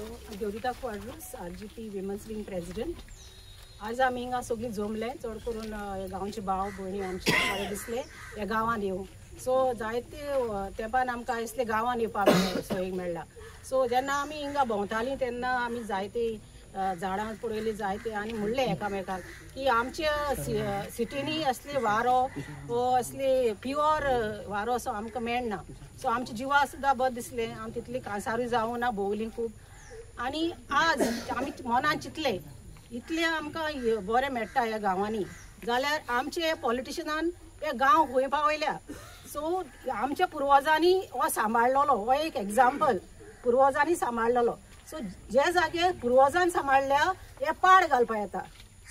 देवरिता Quadros RGP women's wing president. आज आमी हिंगा सगळीं जमले, चड करून गांवचे भाव भयणी आमचे बरे दिसले ह्या गांवांत येवं. सो जायते तेंपान आमकां इसले गांवांत येवपाक सोयीक मेळ्ळा. सो जेन्ना आमी हिंगा भोंवतालीं तेन्ना आमी जायते झाडां पळयलीं जायते आनी म्हणलें एकामेकाक की आमच्या सिटीनी असले वारो वो असले प्युअर वारो असो आमकां मेळना. सो आमच्या जिवा सुद्दां बरें दिसलें. आमी तितली कांसारूय जावं ना भोंवलीं खूब. आनी आज आमी मनान चिंतले इतले आमकां बरें मेळटा ह्या गांवांनी जाल्यार आमचे पॉलिटिशनान हे गांव खंय पावयल्या. सो आमच्या पुर्वजांनी हो सांबाळलेलो, हो एक एग्जाम्पल पुर्वजांनी सांबाळलेलो. सो जे जागे पुर्वजान सांबाळल्या हे पाड घालपा येता.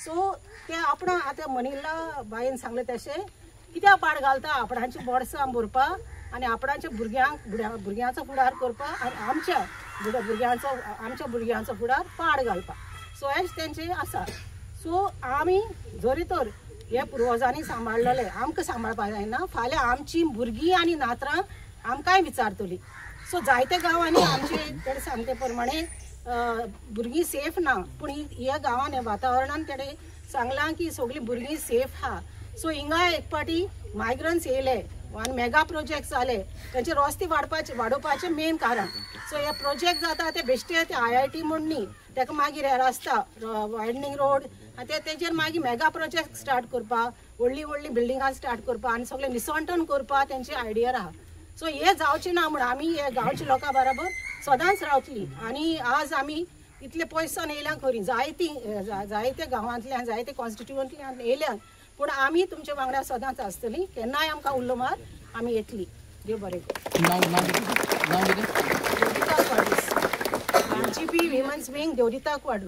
सो ते आपणा आतां मनिल्ला बायेन सांगलें तशें कित्याक पाड घालता, आपणाची बोडसां भरपा आनी आपणाच्या भुरग्यांचो फुडार करपा आनी आमच्या भुरग्यांचो फुडार पाड घालपा. सो हेच तेंचे आसा. सो आमी जरी तर हे पुर्वजांनी सांबाळलेले आमकां सांबाळपा जायना, फाल्यां आमची भुरगीं आनी नातरां आमकांय विचारतलीं. सो जायत्या गांवांनी आमचे तेणे सांगते प्रमाणे भुरगीं सेफ ना, पूण ह्या गांवांत ह्या वातावरणान तेणे सांगलां की सगळीं भुरगीं सेफ आहा. सो हिंगा एक पाटी मायग्रंट्स येयले आनी मेगा प्रोजेक्ट जाले, तेंचे रस्ते वाडोवपाचें मेन कारण. सो हे प्रोजेक्ट जाता ते बेश्टे ते IIT म्हूण न्ही, तेका मागीर हे रस्ता वायडनींग रोड आनी तेजेर मागीर मेगा प्रोजेक्ट स्टार्ट करपा, व्हडली बिल्डिंगां स्टार्ट करपा आनी सगळें निसवटन करपा तेंची आयडिया आहा. सो हे जावचें ना म्हूण आमी हे गांवच्या लोकां बरोबर सदांच रावतलीं. आनी आज आमी इतले पयसान येयल्या खरी जायते गांवांतल्यान जायते कॉन्स्टिट्युएंटल्यान येयल्यान, पूण आमी तुमच्या वांगडा सदांच आसतलीं. केन्नाय आमकां उल्लो मार आमी येतलीं. देव बरें करूं. RGP विमन्स विंग देवरिता क्वाड्रूस.